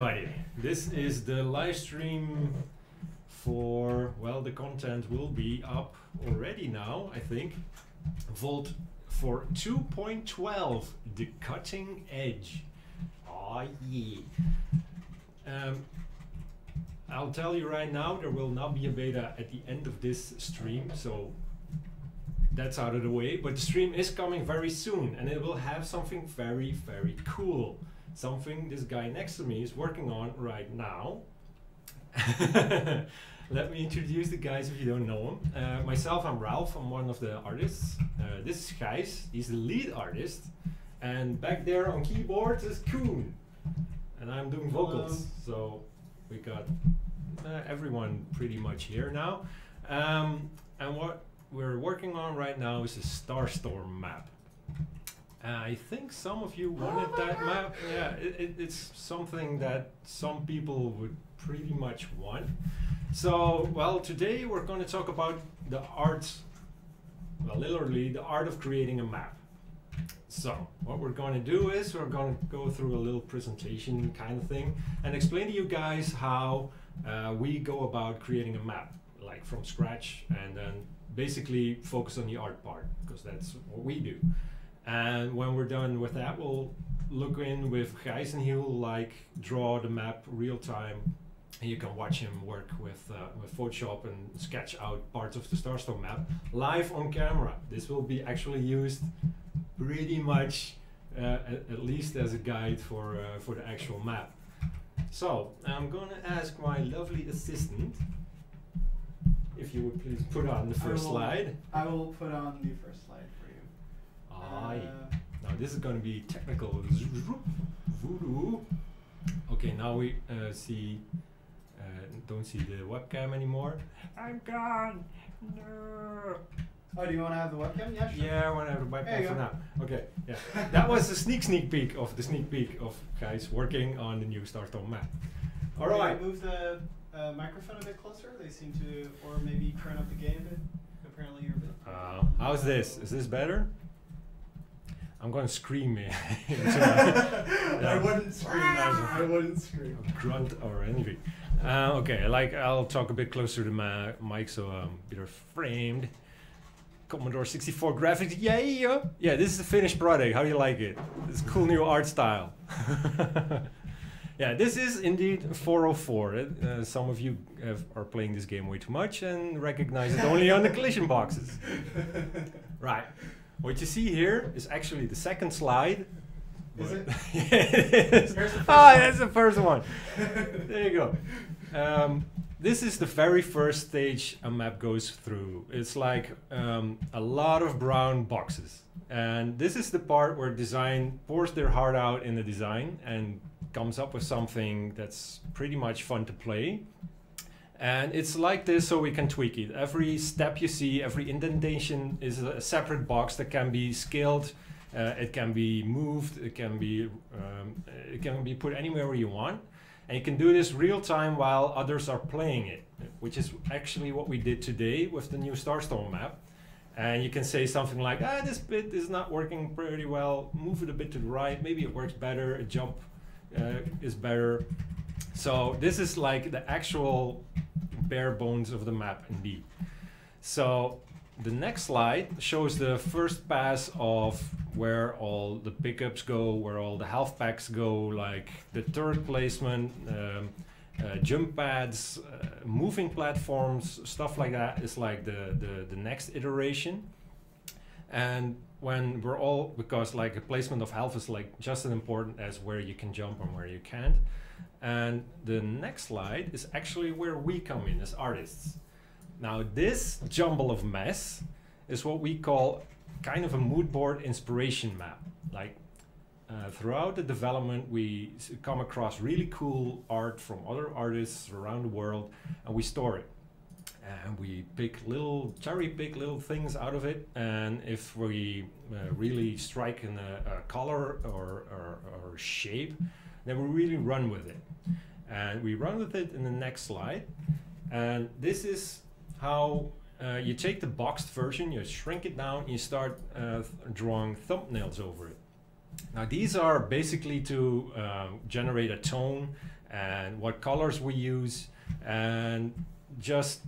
Hi, this is the live stream for, well, the content will be up already now, I think. Vault for 2.12, the cutting edge. Oh yeah. I'll tell you right now, there will not be a beta at the end of this stream, so that's out of the way. But the stream is coming very soon, and it will have something very, very cool. Something this guy next to me is working on right now. Let me introduce the guys if you don't know them. Myself, I'm Ralph, I'm one of the artists. This is Gijs, he's the lead artist. And back there on keyboards is Koen. And I'm doing vocals. So we got everyone pretty much here now. And what we're working on right now is a Starstorm map. I think some of you wanted that map. Yeah, it's something that some people would pretty much want. So, well, today we're going to talk about the art, well, literally the art of creating a map. So, what we're going to do is we're going to go through a little presentation kind of thing and explain to you guys how we go about creating a map, like from scratch, and then basically focus on the art part, because that's what we do. And when we're done with that, we'll look in with Gijs and he'll like draw the map real time. And you can watch him work with Photoshop and sketch out parts of the Starstorm map live on camera. This will be actually used pretty much at least as a guide for the actual map. So I'm going to ask my lovely assistant if you would please put on the first slide. I will put on the first slide for you. Now this is going to be technical voodoo. Okay, now we don't see the webcam anymore. I'm gone. No. Oh, do you want to have the webcam? Yeah, sure. Yeah, I want to have the webcam for now. Okay, yeah. That was the sneak peek of guys working on the new Starstorm map. All right. Move the microphone a bit closer. They seem to, or maybe turn up the gain a bit. Apparently you're a bit. How's this? Is this better? I'm going to scream. I wouldn't scream. I wouldn't scream. Grunt or anything. Okay, like I'll talk a bit closer to my mic so I'm better framed. Commodore 64 graphics, yeah! Yeah, this is the finished product. How do you like it? This cool new art style. Yeah, this is indeed 404. Some of you are playing this game way too much and recognize it only on the collision boxes. Right. What you see here is actually the second slide. Is it? Yeah, it is. That's the first one. There you go. This is the very first stage a map goes through. It's like a lot of brown boxes. And this is the part where design pours their heart out in the design and comes up with something that's pretty much fun to play. And it's like this so we can tweak it. Every step you see, every indentation is a separate box that can be scaled. It can be moved. It can be put anywhere where you want. And you can do this real time while others are playing it, which is actually what we did today with the new Starstorm map. And you can say something like, this bit is not working pretty well. Move it a bit to the right. Maybe it works better. A jump is better. So this is like the actual bare bones of the map indeed. So the next slide shows the first pass of where all the pickups go, where all the health packs go, like the turret placement, jump pads, moving platforms, stuff like that is like the next iteration. And when we're all, because like the placement of health is like just as important as where you can jump and where you can't. And the next slide is actually where we come in as artists. Now this jumble of mess is what we call kind of a mood board inspiration map. Like throughout the development we come across really cool art from other artists around the world and we store it. And we cherry pick little things out of it, and if we really strike in a color or shape, then we really run with it. And we run with it in the next slide. And this is how you take the boxed version, you shrink it down, and you start drawing thumbnails over it. Now these are basically to generate a tone and what colors we use, and just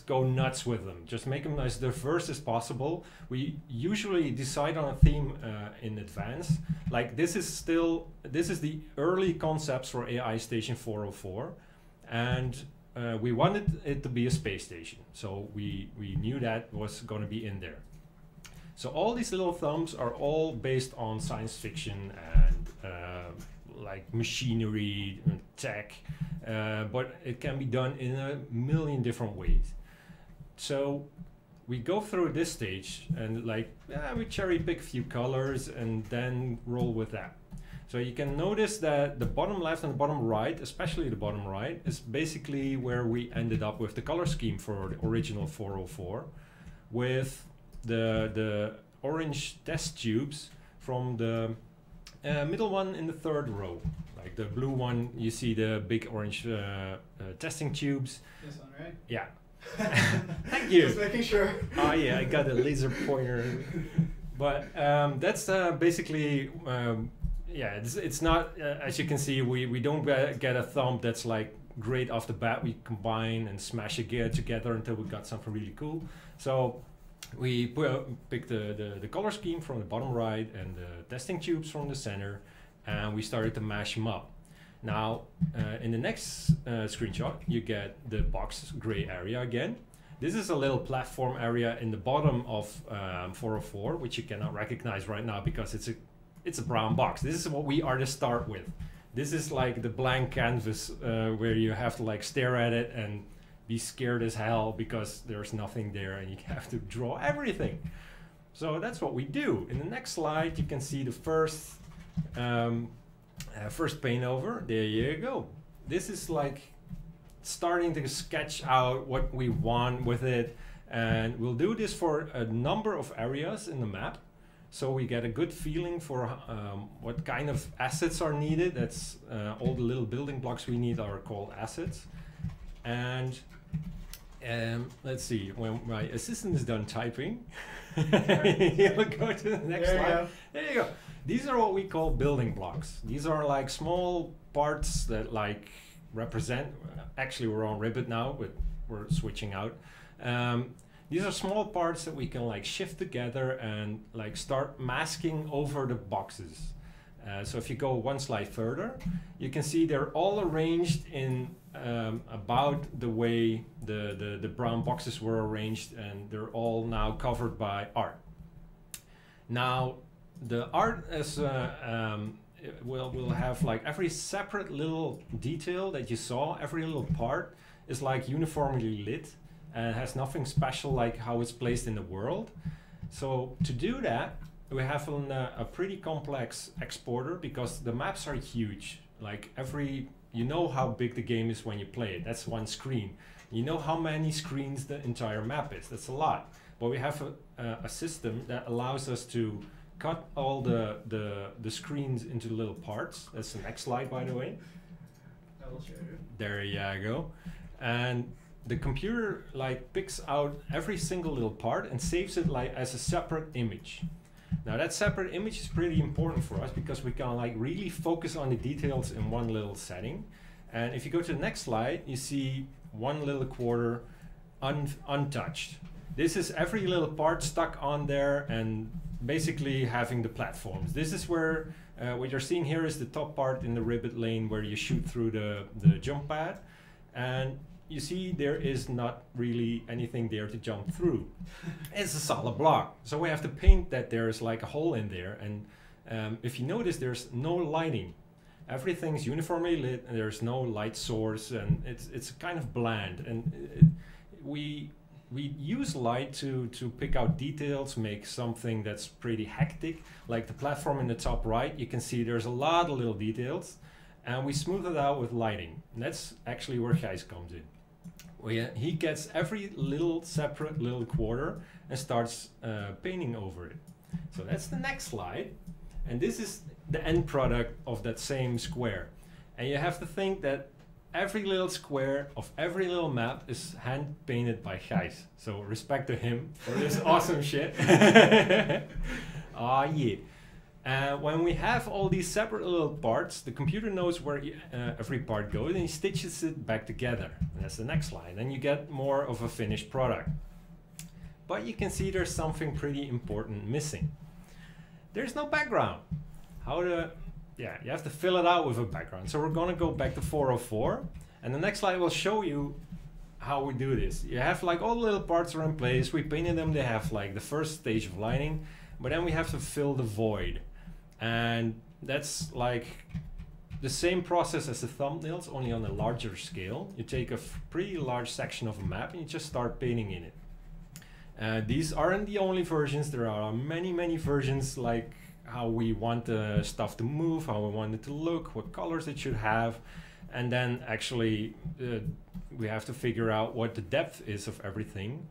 go nuts with them. Just make them as diverse as possible. We usually decide on a theme in advance. Like this is the early concepts for AI Station 404, and we wanted it to be a space station. So we knew that was going to be in there. So all these little thumbs are all based on science fiction and like machinery and tech, but it can be done in a million different ways. So we go through this stage and like we cherry pick a few colors and then roll with that. So you can notice that the bottom left and the bottom right, especially the bottom right, is basically where we ended up with the color scheme for the original 404, with the orange test tubes from the middle one in the third row. Like the blue one, you see the big orange testing tubes. This one, right? Yeah. Thank you. Just making sure. Oh yeah, I got a laser pointer. But that's basically, yeah, it's not, as you can see, we don't get a thumb that's like great off the bat. We combine and smash it together until we got something really cool. So we picked the color scheme from the bottom right and the testing tubes from the center, and we started to mash them up. Now, in the next screenshot, you get the box gray area again. This is a little platform area in the bottom of 404, which you cannot recognize right now because it's a brown box. This is what we are to start with. This is like the blank canvas where you have to like stare at it and be scared as hell because there's nothing there and you have to draw everything. So that's what we do. In the next slide, you can see the first paint over. There you go. This is like starting to sketch out what we want with it, and we'll do this for a number of areas in the map, so we get a good feeling for what kind of assets are needed. That's all the little building blocks we need are called assets. And let's see, when my assistant is done typing, he'll go to the next slide. There you go. These are what we call building blocks. These are like small parts that like represent, actually we're on Ribbit now, but we're switching out. These are small parts that we can like shift together and like start masking over the boxes. So if you go one slide further, you can see they're all arranged in about the way the brown boxes were arranged, and they're all now covered by art. Now, the art is will have like every separate little detail that you saw, every little part is like uniformly lit and has nothing special like how it's placed in the world. So to do that, we have a pretty complex exporter because the maps are huge. Like you know how big the game is when you play it. That's one screen. You know how many screens the entire map is. That's a lot. But we have a system that allows us to cut all the screens into little parts. That's the next slide, by the way. I will show you. There you go. And the computer like picks out every single little part and saves it like as a separate image. Now that separate image is pretty important for us because we can like really focus on the details in one little setting. And if you go to the next slide, you see one little quarter untouched. This is every little part stuck on there and basically having the platforms. This is where what you're seeing here is the top part in the ribbit lane where you shoot through the jump pad, and you see there is not really anything there to jump through. It's a solid block, so we have to paint that there's like a hole in there. And if you notice, there's no lighting. Everything's uniformly lit and there's no light source, and it's kind of bland. And we use light to pick out details, make something that's pretty hectic. Like the platform in the top right, you can see there's a lot of little details, and we smooth it out with lighting. And that's actually where Gijs comes in. He gets every little separate little quarter and starts painting over it. So that's the next slide. And this is the end product of that same square. And you have to think that every little square of every little map is hand painted by Gijs. So respect to him for this awesome shit. Ah, yeah. When we have all these separate little parts, the computer knows where every part goes and he stitches it back together. And that's the next slide. And you get more of a finished product. But you can see there's something pretty important missing. There's no background. Yeah, you have to fill it out with a background. So we're going to go back to 404. And the next slide will show you how we do this. You have like all the little parts are in place. We painted them. They have like the first stage of lighting. But then we have to fill the void. And that's like the same process as the thumbnails, only on a larger scale. You take a pretty large section of a map and you just start painting in it. These aren't the only versions. There are many, many versions, like how we want the stuff to move, how we want it to look, what colors it should have. And then actually we have to figure out what the depth is of everything.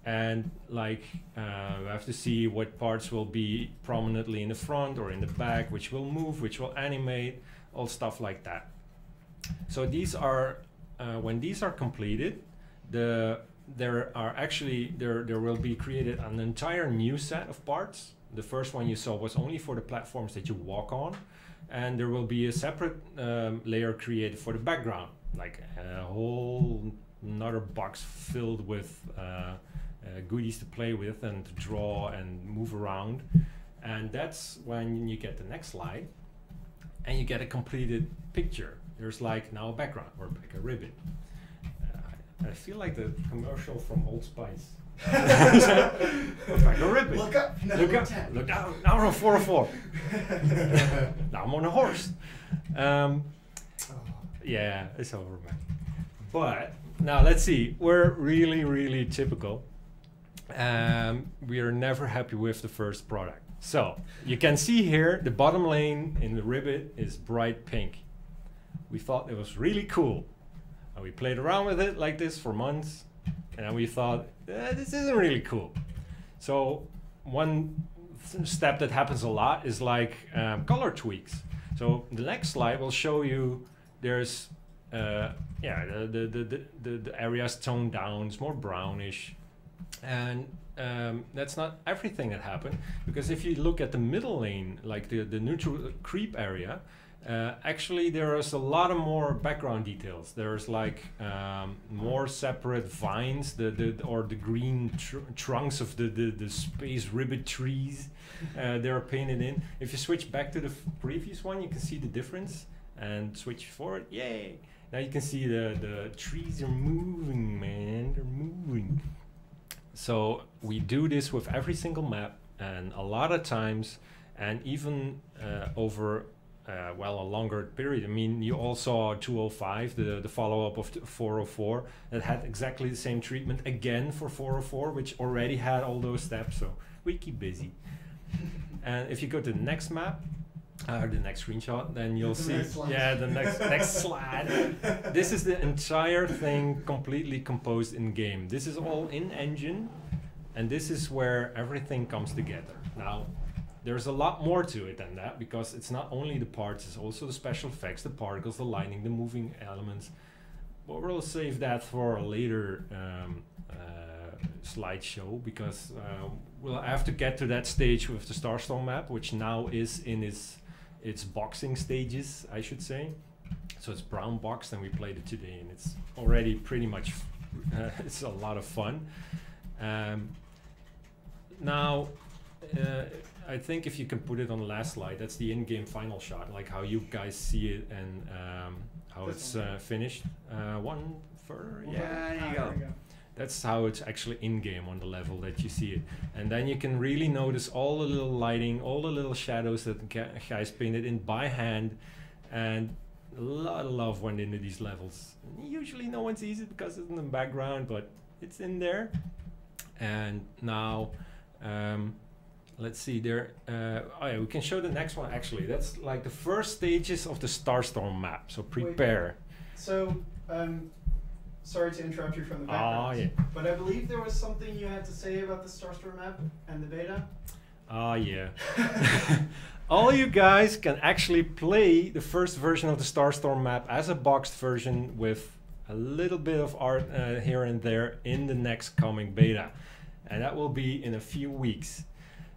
And like we have to see what parts will be prominently in the front or in the back, which will move, which will animate, all stuff like that. So these are when these are completed, there will be created an entire new set of parts. The first one you saw was only for the platforms that you walk on, and there will be a separate layer created for the background, like a whole another box filled with goodies to play with and to draw and move around. And that's when you get the next slide and you get a completed picture. There's like now a background or like a ribbon. I feel like the commercial from Old Spice. Like a ribbon. Look up. No, look up. Look down. Now we're on 404. Now I'm on a horse. Yeah, it's over, man. But now let's see. We're really, really typical. We are never happy with the first product. So you can see here the bottom lane in the ribbon is bright pink. We thought it was really cool. And we played around with it like this for months. And then we thought, this isn't really cool. So one step that happens a lot is like color tweaks. So the next slide will show you there's the areas toned down, it's more brownish. And that's not everything that happened, because if you look at the middle lane, like the neutral creep area, actually there is a lot of more background details. There's like more separate vines, or the green trunks of the space ribbon trees. They're painted in. If you switch back to the previous one, you can see the difference, and switch forward, yay! Now you can see the trees are moving, man, they're moving. So we do this with every single map, and a lot of times, and even over a longer period. I mean, you all saw 205, the follow-up of 404, that had exactly the same treatment again for 404, which already had all those steps. So we keep busy. And if you go to the next map, or the next screenshot, then you'll see, the next slide. This is the entire thing completely composed in game. This is all in engine, and this is where everything comes together. Now, there's a lot more to it than that, because it's not only the parts, it's also the special effects, the particles, the lighting, the moving elements. But we'll save that for a later slideshow, because we'll have to get to that stage with the Starstorm map, which now is in its boxing stages, I should say. So it's brown boxed, and we played it today, and it's already pretty much, it's a lot of fun. Now, I think if you can put it on the last slide, that's the in-game final shot, like how you guys see it and how it's finished. One further, yeah, there you go. That's how it's actually in-game on the level that you see it. And then you can really notice all the little lighting, all the little shadows that the guys painted in by hand. And a lot of love went into these levels. Usually no one sees it because it's in the background, but it's in there. And now, let's see there. Oh yeah, we can show the next one actually. That's like the first stages of the Starstorm map. So prepare. Wait. So, sorry to interrupt you from the background. Yeah. But I believe there was something you had to say about the Starstorm map and the beta. Yeah. All you guys can actually play the first version of the Starstorm map as a boxed version with a little bit of art here and there in the next coming beta. And that will be in a few weeks.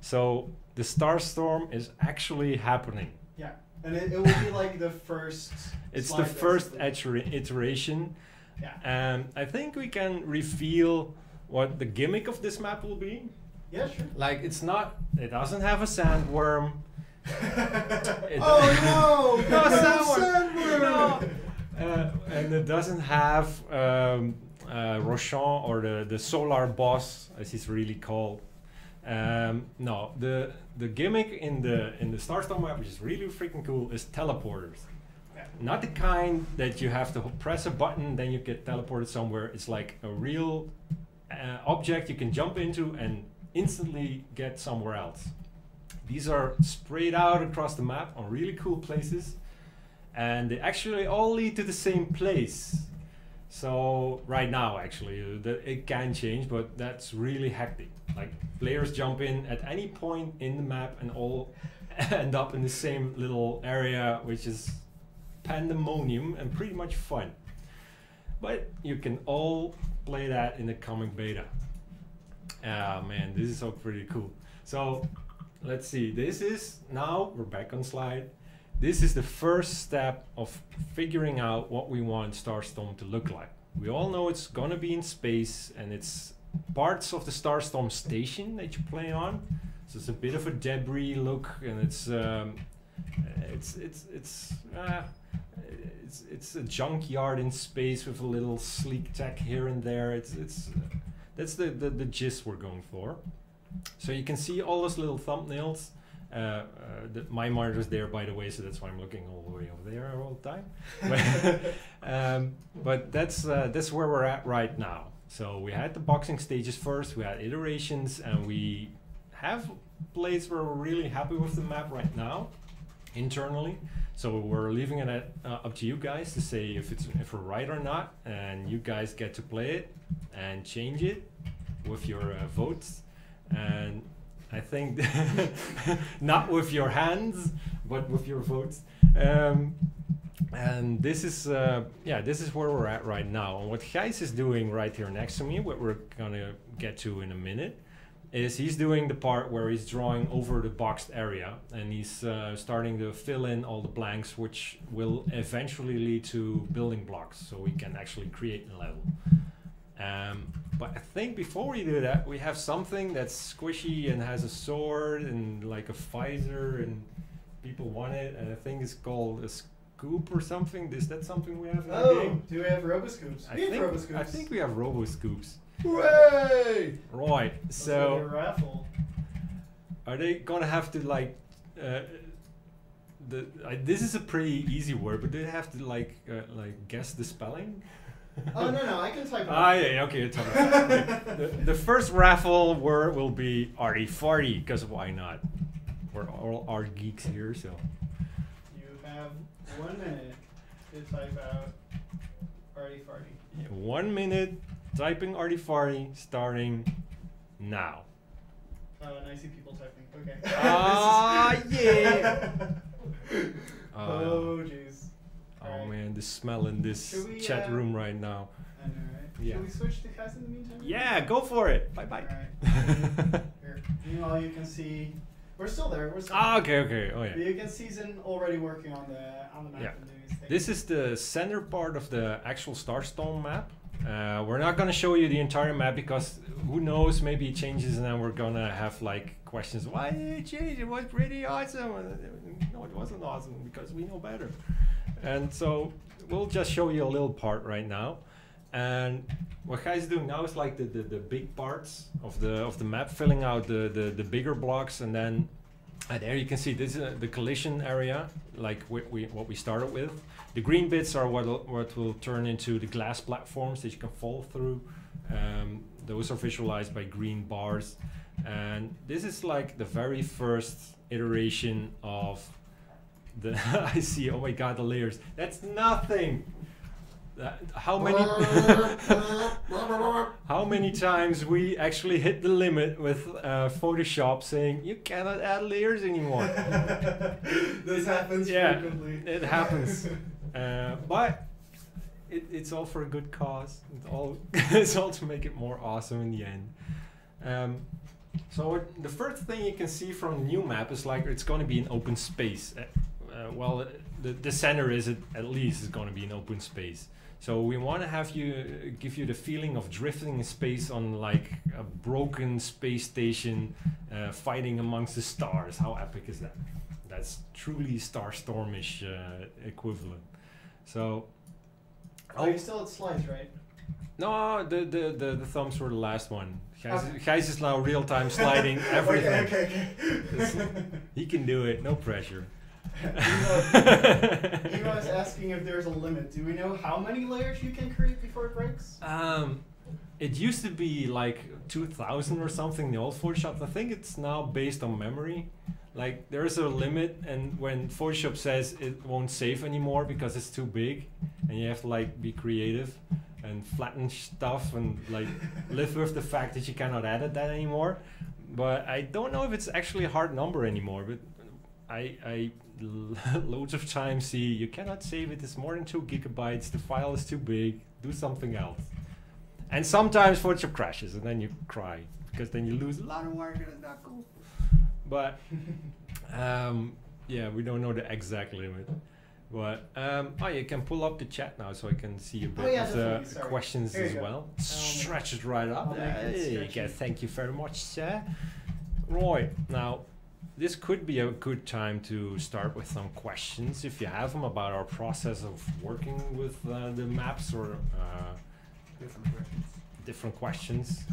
So the Starstorm is actually happening. Yeah, and it will be like the first. It's slide the first basically. iteration. Yeah. And I think we can reveal what the gimmick of this map will be. Yeah, sure. Like it doesn't have a sandworm. Oh no! No Sandworm! No. And it doesn't have Roshan or the solar boss, as he's really called. No, the gimmick in the Starstorm map, which is really freaking cool, is teleporters. Not the kind that you have to press a button, then you get teleported somewhere. It's like a real object you can jump into and instantly get somewhere else. These are sprayed out across the map on really cool places, and they actually all lead to the same place. So right now, actually, it can change, but that's really hectic. Like players jump in at any point in the map and all end up in the same little area, which is pandemonium and pretty much fun. But you can all play that in the coming beta. Ah man, this is all pretty cool. So let's see, this is, now we're back on slide. This is the first step of figuring out what we want Starstorm to look like. We all know it's gonna be in space, and it's parts of the Starstorm station that you play on. So it's a bit of a debris look, and it's a junkyard in space with a little sleek tech here and there. That's the gist we're going for. So you can see all those little thumbnails. My monitor's there, by the way, so that's why I'm looking all the way over there all the time. But that's where we're at right now. So we had the boxing stages first, we had iterations, and we have places where we're really happy with the map right now, internally. So we're leaving it up to you guys to say if we're right or not, and you guys get to play it and change it with your votes. And I think not with your hands, but with your votes. And this is where we're at right now. And what Gijs is doing right here next to me, what we're gonna get to in a minute, is he's doing the part where he's drawing over the boxed area, and he's starting to fill in all the blanks, which will eventually lead to building blocks, so we can actually create a level. But I think before we do that, we have something that's squishy and has a sword and like a visor, and people want it, and I think it's called a scoop or something. Is that something we have in the game? Do we have roboscoops? I think we have roboscoops. Hooray! Right, so a raffle. are they gonna have to like this is a pretty easy word, but do they have to like guess the spelling? Oh no, I can type it. Ah yeah, okay, you're talking about the first raffle word will be arty farty, because why not? We're all art geeks here, so. You have 1 minute to type out arty farty. Yeah, 1 minute typing arty farty starting now. Oh, and I see people typing. Okay. Ah yeah. Oh jeez. Oh man, the smell in this chat room right now. I know, right? Yeah. Should we switch to Kaz in the meantime? Yeah, go for it. Bye bye. Alright. Here. Meanwhile, you can see we're still there. We're still okay. Oh yeah. You can see Zen already working on the map Yeah. and doing his thing. This is the center part of the actual Starstorm map. We're not gonna show you the entire map because who knows, maybe it changes and then we're gonna have like questions. Why did it change? It was pretty awesome. No, it wasn't awesome because we know better. And so we'll just show you a little part right now. And what Gijs is doing now is like the big parts of the map, filling out the bigger blocks, and then there you can see this is the collision area, like what we started with. The green bits are what will turn into the glass platforms that you can fall through. Those are visualized by green bars, and this is like the very first iteration of the I see, oh my god, the layers. That's nothing. How many times we actually hit the limit with Photoshop saying you cannot add layers anymore. This happens frequently. It happens. But it's all for a good cause. It's all to make it more awesome in the end. So the first thing you can see from the new map is like it's going to be an open space. Well, the center is at least is going to be an open space. So we want to have give you the feeling of drifting in space on like a broken space station, fighting amongst the stars. How epic is that? That's truly Starstormish equivalent. So. Oh, you're still at slides, right? No, the thumbs were the last one. Gijs is now real time sliding everything. Okay. He can do it, no pressure. Eva is asking if there's a limit. Do we know how many layers you can create before it breaks? It used to be like 2000 or something in the old Photoshop. I think it's now based on memory. Like there is a limit, and when Photoshop says it won't save anymore because it's too big, and you have to like be creative and flatten stuff and like live with the fact that you cannot edit that anymore. But I don't know if it's actually a hard number anymore. But I loads of times see you cannot save it. It's more than 2 gigabytes. The file is too big. Do something else. And sometimes Photoshop crashes, and then you cry because then you lose a lot of work, and it's not cool. But yeah, we don't know the exact limit. But oh, you can pull up the chat now, so I can see a bit of the questions as well. Stretch it right up. Okay, thank you very much, sir. Right, now this could be a good time to start with some questions, if you have them, about our process of working with the maps, or different questions.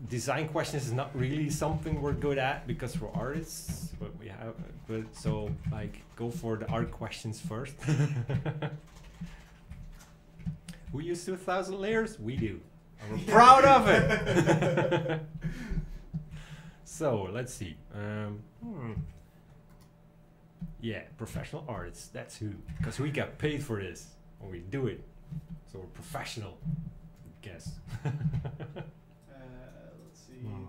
Design questions is not really something we're good at because we're artists, but we have so like go for the art questions first. Who used 2,000 layers? We do. And we're proud of it. So let's see. Yeah, professional artists. That's who. Because we get paid for this when we do it. So we're professional. I guess.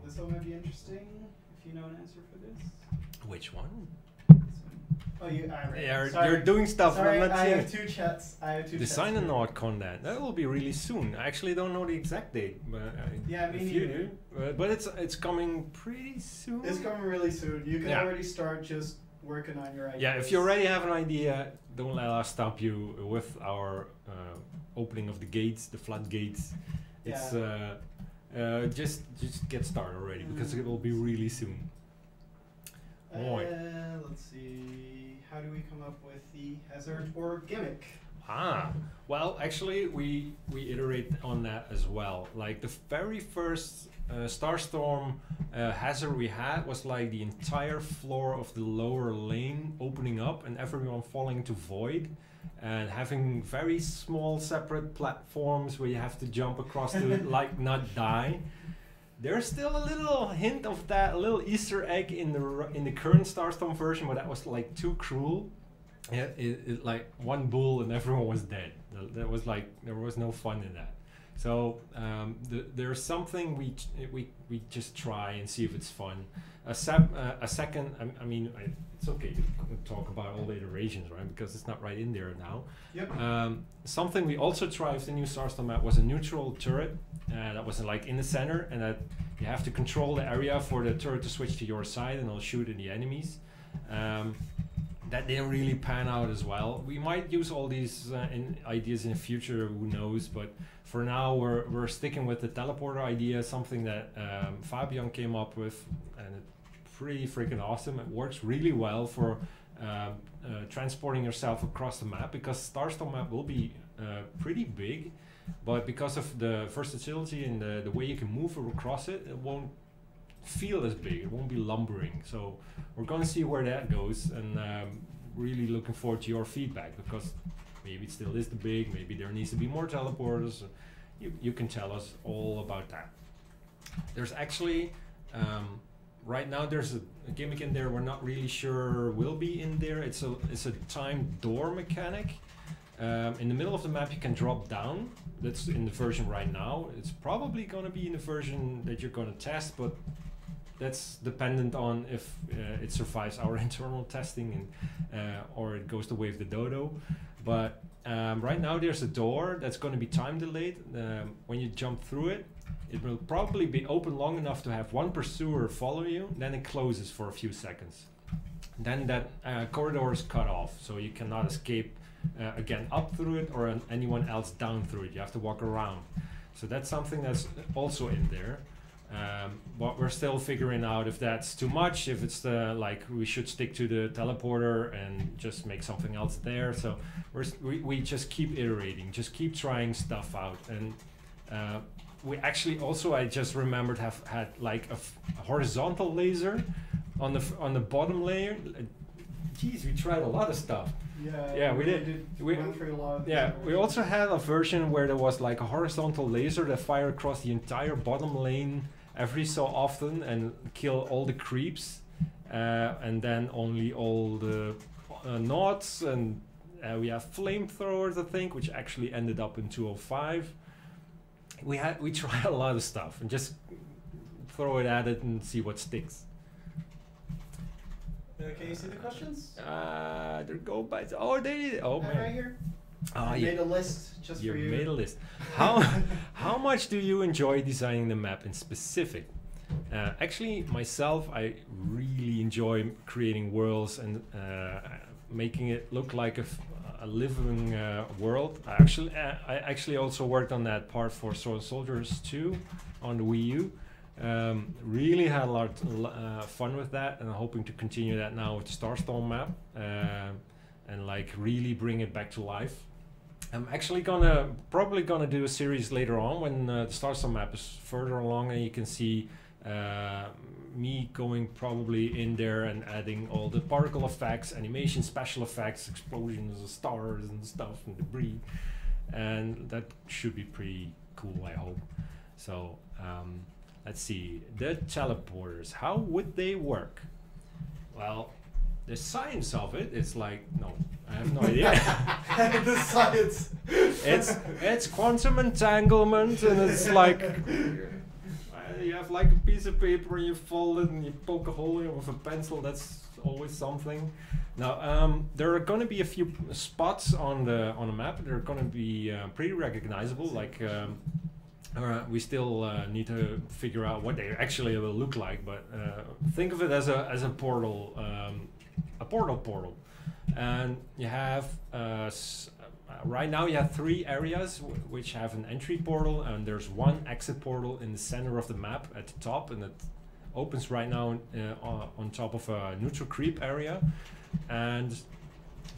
This one might be interesting if you know an answer for this. Which one? Oh, you're doing stuff. Sorry, I have two chats. Design and art content. That will be really soon. I actually don't know the exact date, but yeah, me if you do. But it's coming pretty soon. It's coming really soon. You can already start just working on your ideas. Yeah, if you already have an idea, don't let us stop you with our opening of the gates, the floodgates. It's just get started already, because it will be really soon. Let's see. How do we come up with the hazard or gimmick? Well, actually, we iterate on that as well. Like the very first Starstorm hazard we had was like the entire floor of the lower lane opening up and everyone falling into void, and having very small separate platforms where you have to jump across to like not die. There's still a little hint of that, a little Easter egg in the current Starstorm version, but that was like too cruel. Yeah, it like one bull and everyone was dead. That was like, there was no fun in that. So there's something we just try and see if it's fun. A second, I mean, it's okay to talk about all the iterations, right? Because it's not right in there now. Yep. Something we also tried with the new Starstorm map was a neutral turret that was like in the center, and that you have to control the area for the turret to switch to your side and it'll shoot at the enemies. That didn't really pan out as well. We might use all these ideas in the future, who knows, but for now we're sticking with the teleporter idea, something that Fabian came up with, and it's pretty freaking awesome. It works really well for transporting yourself across the map, because Starstorm map will be pretty big, but because of the versatility and the way you can move across it, it won't feel as big, it won't be lumbering. So we're gonna see where that goes, and really looking forward to your feedback, because maybe it still is too big, maybe there needs to be more teleporters. You can tell us all about that. There's actually right now there's a gimmick in there we're not really sure will be in there. It's a timed door mechanic. In the middle of the map you can drop down. That's in the version right now. It's probably going to be in the version that you're going to test, but that's dependent on if it survives our internal testing and or it goes the way of the dodo. But right now there's a door that's going to be time delayed. When you jump through it, it will probably be open long enough to have one pursuer follow you, then it closes for a few seconds. Then that corridor is cut off, so you cannot escape again up through it or anyone else down through it. You have to walk around. So that's something that's also in there. But we're still figuring out if that's too much, if it's like we should stick to the teleporter and just make something else there. So we just keep iterating, just keep trying stuff out. And we actually also, I just remembered, have had like a horizontal laser on the bottom layer. Geez, we tried a lot of stuff. Yeah, we did. We went through a lot. Yeah, we also had a version where there was like a horizontal laser that fired across the entire bottom lane every so often and kill all the creeps, and then only all the knots. And we have flamethrowers, I think, which actually ended up in 205. We tried a lot of stuff and just throw it at it and see what sticks. Can you see the questions? There go by. Oh, man. Right here. I Yeah. made a list just for you. You made a list. How much do you enjoy designing the map in specific? Actually, myself, I really enjoy creating worlds and making it look like a living world. I actually also worked on that part for Sword Soldiers 2 on the Wii U. Really had a lot of fun with that, and I'm hoping to continue that now with the Starstorm map and like really bring it back to life. I'm actually probably gonna do a series later on when the Starstorm map is further along, and you can see me going probably in there and adding all the particle effects, animation, special effects, explosions of stars and stuff and debris, and that should be pretty cool, I hope. So let's see, the teleporters, how would they work? Well, the science of it is like, no, I have no idea. The science. It's quantum entanglement, and it's like you have like a piece of paper and you fold it and you poke a hole in it with a pencil. That's always something. Now there are going to be a few spots on the map. They're going to be pretty recognizable. Like we still need to figure out what they actually will look like. But think of it as a portal, a portal. And you have right now you have 3 areas which have an entry portal, and there's 1 exit portal in the center of the map at the top, and it opens right now on top of a neutral creep area. And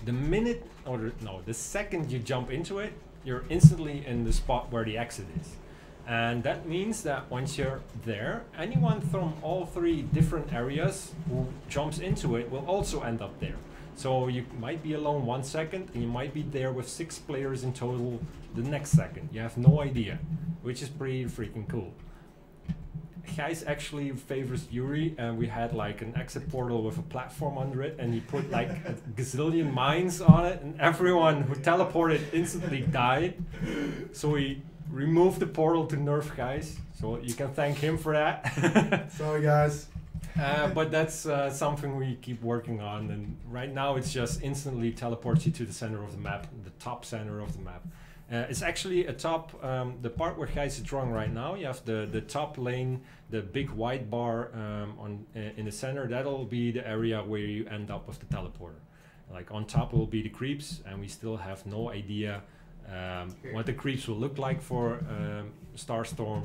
the second you jump into it, you're instantly in the spot where the exit is. And that means that once you're there, anyone from all 3 different areas who jumps into it will also end up there. So you might be alone 1 second, and you might be there with 6 players in total the next second. You have no idea, which is pretty freaking cool. Gijs actually favors Yuri, and we had like an exit portal with a platform under it, and he put like a gazillion mines on it, and everyone who teleported instantly died. So we removed the portal to nerf Gijs, so you can thank him for that. Sorry guys. But that's something we keep working on, and right now it's just instantly teleports you to the center of the map, the top center of the map. It's actually a top, the part where Gijs is drawing right now. You have the top lane, the big white bar in the center. That'll be the area where you end up with the teleporter. Like on top will be the creeps, and we still have no idea what the creeps will look like for Starstorm,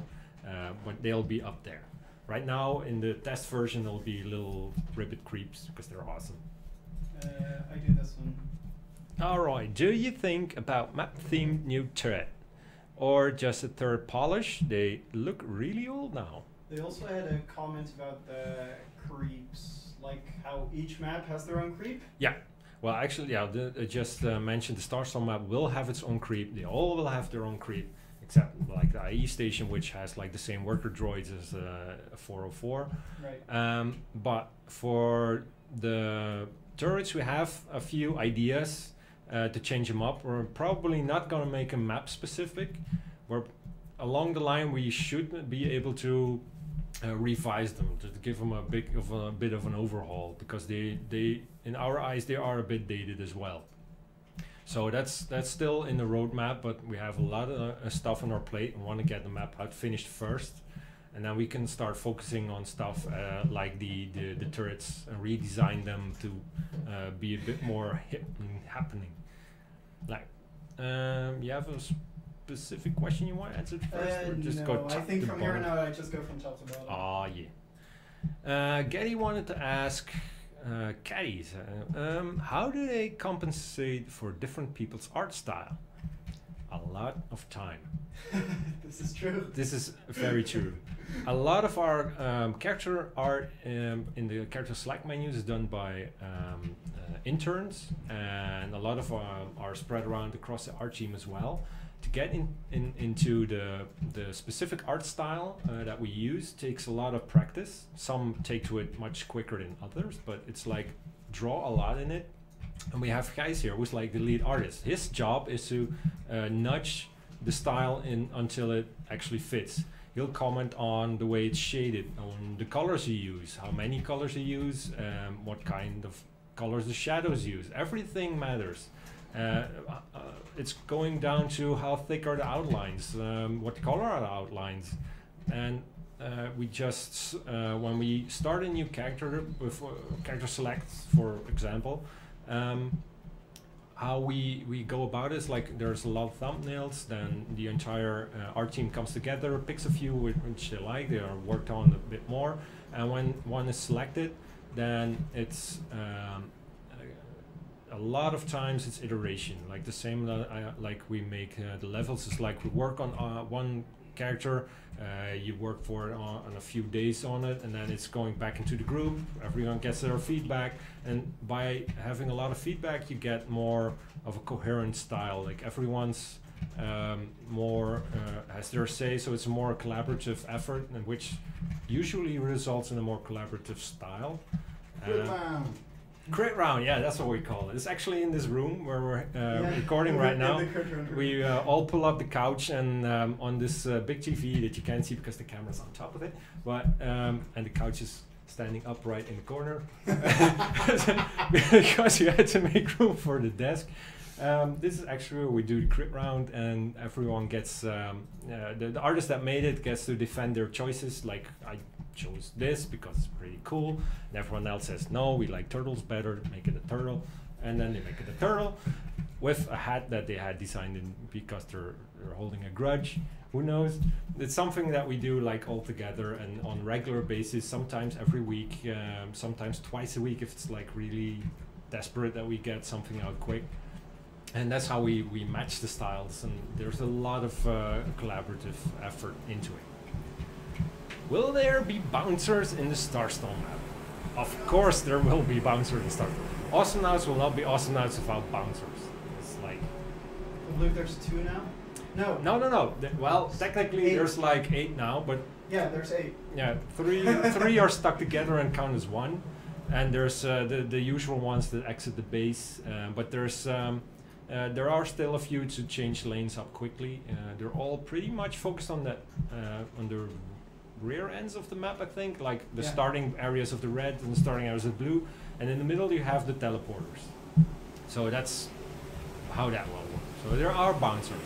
but they'll be up there. Right now, in the test version, there'll be little ribbit creeps because they're awesome. I do this one. Alright, do you think about map-themed new turret? Or just a third polish? They look really old now. They also had a comment about the creeps, like how each map has their own creep. Yeah. Well, actually, yeah, I just mentioned the Starstorm map will have its own creep. They all will have their own creep. Except like the IE station, which has like the same worker droids as 404. Right. But for the turrets, we have a few ideas to change them up. We're probably not going to make them map specific. We're along the line, we should be able to revise them, to give them a bit of an overhaul, because they in our eyes they are a bit dated as well. So that's still in the roadmap, but we have a lot of stuff on our plate and want to get the map out finished first, and then we can start focusing on stuff like the turrets and redesign them to be a bit more hip and happening. Like, you have a specific question you want answered first, or just no, go I top think to from here on bottom? out I just go from top to bottom. Oh yeah. Getty wanted to ask caddies, how do they compensate for different people's art style? A lot of time. This is true. This is very true. A lot of our character art in the character select menus is done by interns, and a lot of are spread around across the art team as well. To get into the specific art style that we use takes a lot of practice. Some take to it much quicker than others, but it's like draw a lot in it. And we have Gijs here, who's like the lead artist. His job is to nudge the style in until it actually fits. He'll comment on the way it's shaded, on the colors you use, how many colors you use, what kind of colors the shadows use. Everything matters. It's going down to how thick are the outlines, what color are the outlines, and we just when we start a new character with character select, for example, how we go about it is like there's a lot of thumbnails. Then the entire art team comes together, picks a few which they like, they are worked on a bit more, and when one is selected, then it's a lot of times it's iteration, like the same like we make the levels. It's like we work on one character, you work for it on a few days on it, and then it's going back into the group, everyone gets their feedback, and by having a lot of feedback you get more of a coherent style, like everyone's more has their say, so it's a more collaborative effort, and which usually results in a more collaborative style. Crit round, yeah, that's what we call it. It's actually in this room where we're recording right now. We all pull up the couch and on this big TV that you can't see because the camera's on top of it, but and the couch is standing upright in the corner because you had to make room for the desk. This is actually where we do the crit round, and everyone gets the artist that made it gets to defend their choices. Like, I chose this because it's pretty cool, and everyone else says no, we like turtles better, make it a turtle, and then they make it a turtle with a hat that they had designed in because they're holding a grudge. Who knows? It's something that we do like all together and on regular basis, sometimes every week, sometimes twice a week if it's like really desperate that we get something out quick. And that's how we match the styles, and there's a lot of collaborative effort into it. Will there be bouncers in the Starstorm map? Of course there will be bouncers in Starstorm. Awesomenauts will not be Awesomenauts without bouncers. It's like... I believe there's 2 now? No. No. Well, technically 8. There's like 8 now, but... Yeah, there's 8. Yeah, three are stuck together and count as 1. And there's the usual ones that exit the base, but there's... there are still a few to change lanes up quickly. They're all pretty much focused on that on the rear ends of the map, I think, like the starting areas of the red and the starting areas of blue, and in the middle you have the teleporters. So that's how that will work. So there are bouncers.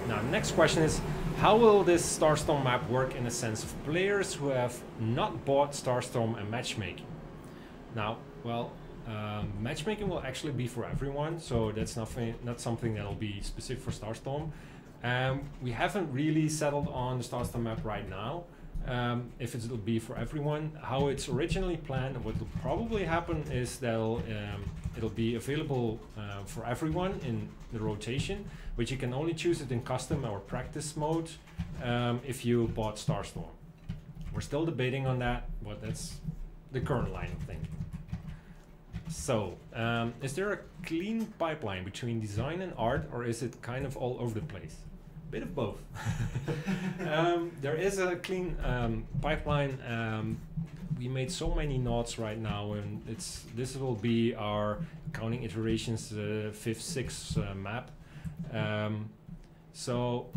Now, the next question is, how will this Starstorm map work in the sense of players who have not bought Starstorm and matchmaking? Now, well, matchmaking will actually be for everyone, so that's not something that'll be specific for Starstorm. We haven't really settled on the Starstorm map right now, if it'll be for everyone. How it's originally planned, what will probably happen is that it'll be available for everyone in the rotation, but you can only choose it in custom or practice mode if you bought Starstorm. We're still debating on that, but that's the current line of thinking. So, is there a clean pipeline between design and art, or is it kind of all over the place? Bit of both. There is a clean pipeline. We made so many nods right now, and this will be our counting iterations 5th, 6th map. So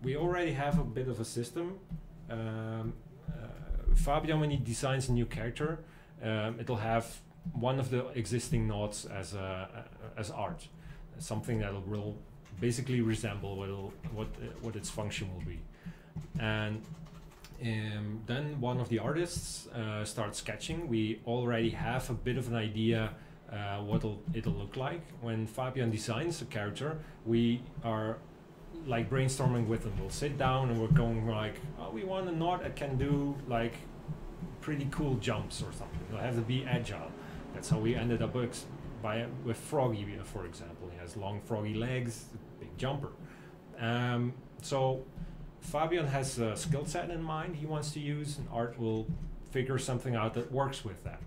we already have a bit of a system. Fabio, when he designs a new character, it'll have one of the existing nodes as art. something that will basically resemble what its function will be. And then one of the artists starts sketching. We already have a bit of an idea what it'll look like. When Fabian designs a character, we are like brainstorming with them. We'll sit down and we're going like, oh, we want a Nord that can do like pretty cool jumps or something. It'll have to be agile. That's how we ended up with Froggy, for example. He has long froggy legs, big jumper. So Fabian has a skill set in mind he wants to use, and Art will figure something out that works with that.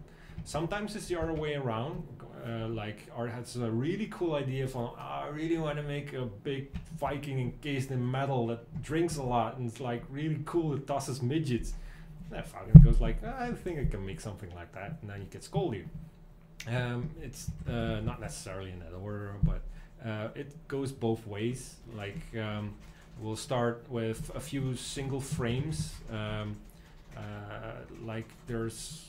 Sometimes it's the other way around. Like Art has a really cool idea from, I really want to make a big Viking encased in metal that drinks a lot and it's like really cool, it tosses midgets. And Fabian goes like, I think I can make something like that, and then you get scolded. It's not necessarily in that order, but it goes both ways. Like we'll start with a few single frames. Like there's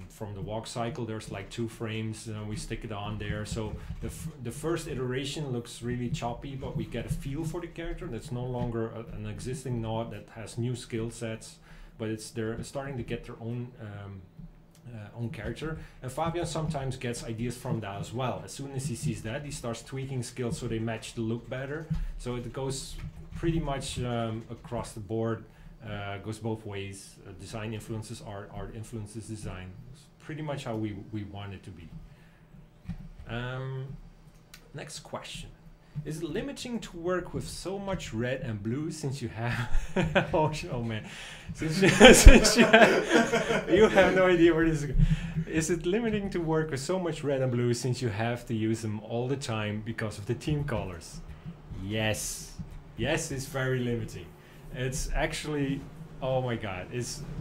from the walk cycle, there's like 2 frames, and we stick it on there. So the first iteration looks really choppy, but we get a feel for the character. That's no longer an existing Nod that has new skill sets, but they're starting to get their own character. And Fabian sometimes gets ideas from that as well. As soon as he sees that, he starts tweaking skills so they match the look better. So it goes pretty much across the board. Goes both ways. Design influences art, art influences design. It's pretty much how we want it to be. Next question. Is it limiting to work with so much red and blue since you have oh man, since you have, you have no idea where this is going. Is it limiting to work with so much red and blue since you have to use them all the time because of the team colors? Yes, it's very limiting. It's actually, oh my god,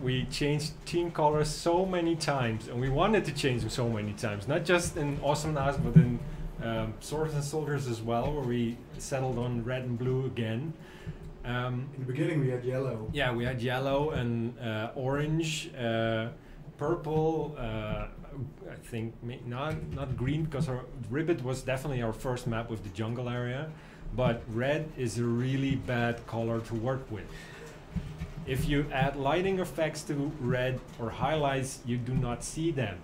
we changed team colors so many times, and we wanted to change them so many times, not just in Awesomeness, but in Swords and Soldiers as well, where we settled on red and blue again. In the beginning we had yellow. Yeah, we had yellow and orange, purple, I think not green, because our Ribbit was definitely our first map with the jungle area, but red is a really bad color to work with. If you add lighting effects to red or highlights, you do not see them.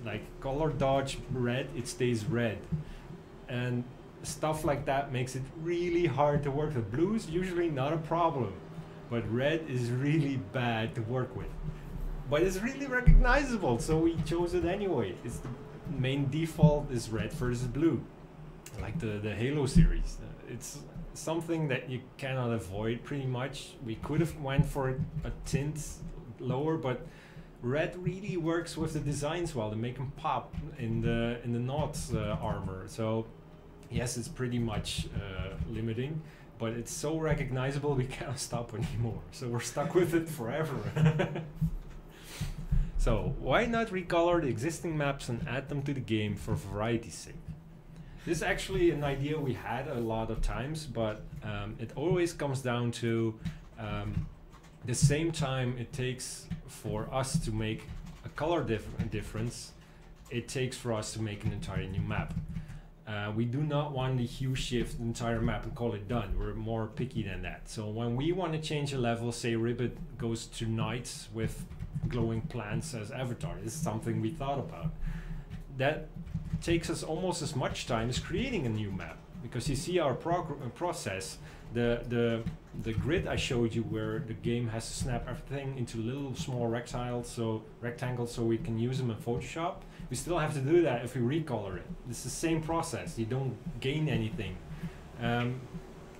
Like color dodge red, it stays red. And stuff like that makes it really hard to work with. Blue is usually not a problem, but red is really bad to work with. But it's really recognizable, so we chose it anyway. It's the main default is red versus blue, like the Halo series. It's something that you cannot avoid pretty much. We could have went for a tint lower, but red really works with the designs well to make them pop in the Nod's armor. So yes, it's pretty much limiting, but it's so recognizable we can't stop anymore. So we're stuck with it forever. So why not recolor the existing maps and add them to the game for variety's sake? This is actually an idea we had a lot of times, but it always comes down to the same time it takes for us to make a color difference, it takes for us to make an entire new map. We do not want to hue shift the entire map and call it done. We're more picky than that. So when we want to change a level, say Ribbit goes to nights with glowing plants as avatar, this is something we thought about. That takes us almost as much time as creating a new map, because you see our process. The grid I showed you, where the game has to snap everything into little small rectangles so we can use them in Photoshop. We still have to do that if we recolor it. It's the same process. You don't gain anything.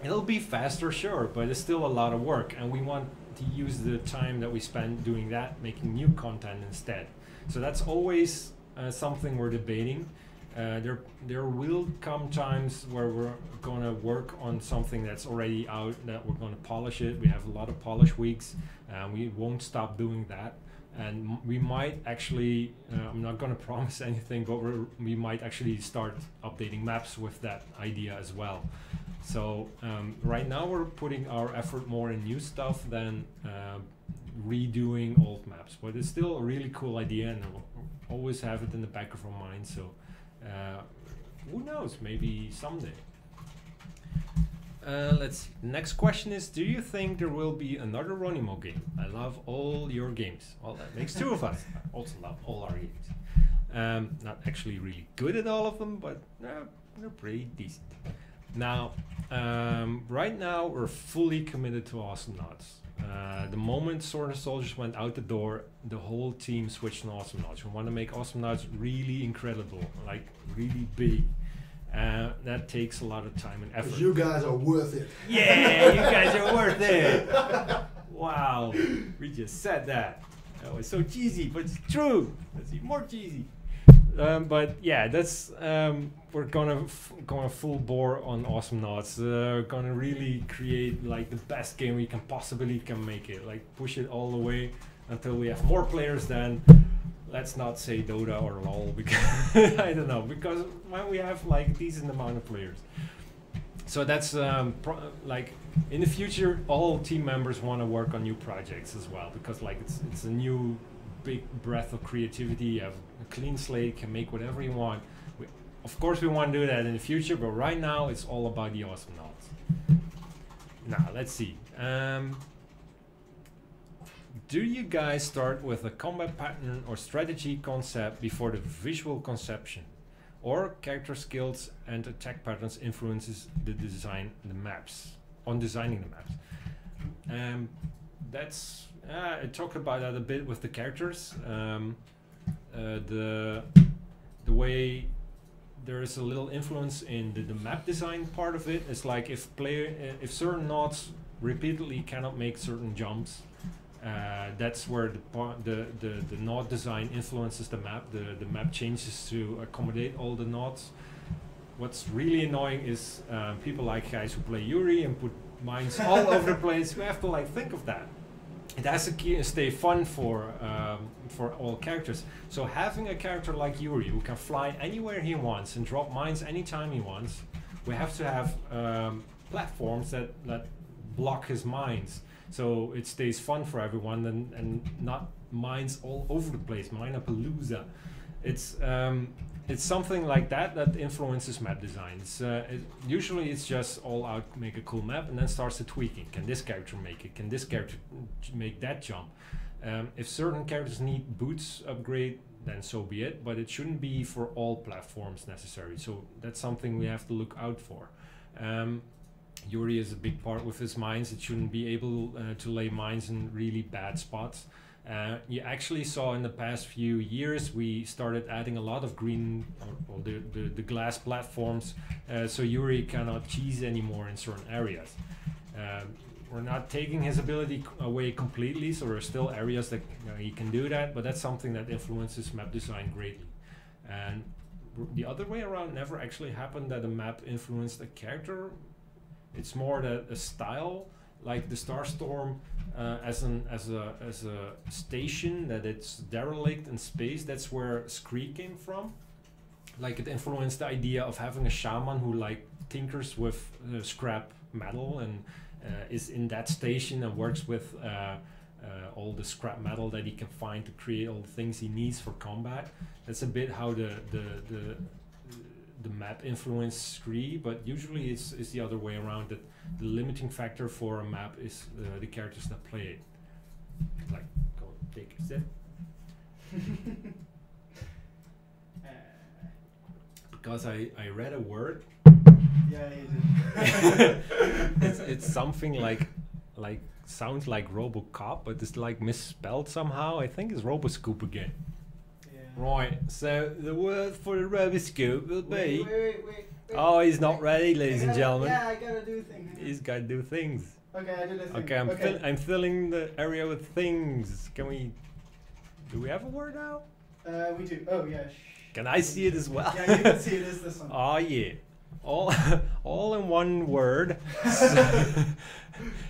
It'll be faster, sure, but it's still a lot of work, and we want to use the time that we spend doing that making new content instead. So that's always something we're debating. There will come times where we're gonna work on something that's already out, that we're gonna polish it. We have a lot of polish weeks, and we won't stop doing that. And we might actually, I'm not gonna promise anything, but we might actually start updating maps with that idea as well. So right now we're putting our effort more in new stuff than redoing old maps, but it's still a really cool idea, and we'll always have it in the back of our mind. So who knows? Maybe someday. Let's see. Next question is: do you think there will be another Ronimo game? I love all your games. Well, that makes two of us. I also love all our games. Not actually really good at all of them, but they're pretty decent. Now, right now we're fully committed to Awesome Nuts. The moment Sword and Soldiers went out the door, the whole team switched to Awesome Nuts. We want to make Awesome Nuts really incredible, like really big. That takes a lot of time and effort. You guys are worth it. Yeah, you guys are worth it. Wow, we just said that. That was so cheesy, but it's true. That's even more cheesy. But yeah, that's we're gonna going full bore on Awesome Nuts. Gonna really create like the best game we can possibly make it. Like push it all the way until we have more players than. Let's not say Dota or LOL because I don't know, because when we have like a decent amount of players. So that's like in the future all team members want to work on new projects as well, because like it's a new big breath of creativity. You have a clean slate, can make whatever you want. Of course we want to do that in the future, but right now it's all about the Awesome Nuts. Now let's see. Do you guys start with a combat pattern or strategy concept before the visual conception, or character skills and attack patterns influences the designing the maps? That's I talked about that a bit with the characters. The way there is a little influence in the map design part of it. It's like if certain nodes repeatedly cannot make certain jumps. That's where the node design influences the map. The map changes to accommodate all the nodes. What's really annoying is people like guys who play Yuri and put mines all over the place. We have to like think of that. It has to stay fun for all characters. So having a character like Yuri who can fly anywhere he wants and drop mines anytime he wants, we have to have platforms that block his mines. So it stays fun for everyone and not mines all over the place. Minapalooza. It's something like that influences map designs. Usually it's just all out make a cool map and then starts the tweaking. Can this character make it? Can this character make that jump? If certain characters need boots upgrade, then so be it. But it shouldn't be for all platforms necessary. So that's something we have to look out for. Yuri is a big part with his mines. It shouldn't be able to lay mines in really bad spots. You actually saw in the past few years we started adding a lot of green or the glass platforms, so Yuri cannot cheese anymore in certain areas. We're not taking his ability away completely, so there are still areas that he can do that, but that's something that influences map design greatly. And the other way around never actually happened, that a map influenced a character. It's more that a style, like the Starstorm as a station, that it's derelict in space. That's where Scree came from. Like it influenced the idea of having a shaman who like tinkers with scrap metal and is in that station and works with all the scrap metal that he can find to create all the things he needs for combat. That's a bit how the map influence Scree, but usually it's the other way around, that the limiting factor for a map is the characters that play it. Like, go take a sip. Because I read a word. Yeah, you did. it's something like sounds like RoboCop, but it's like misspelled somehow. I think it's RoboScoop again. Right, so the word for the Roboscoop will be... Wait. Oh, he's not ready, ladies and gentlemen. Yeah, I gotta do things. He's gotta do things. Okay, I did a thing. Okay, I'm filling the area with things. Can we... Do we have a word now? We do. Oh, yeah. Can I see it as well? Yeah, you can see it as this one. Oh, yeah. All in one word.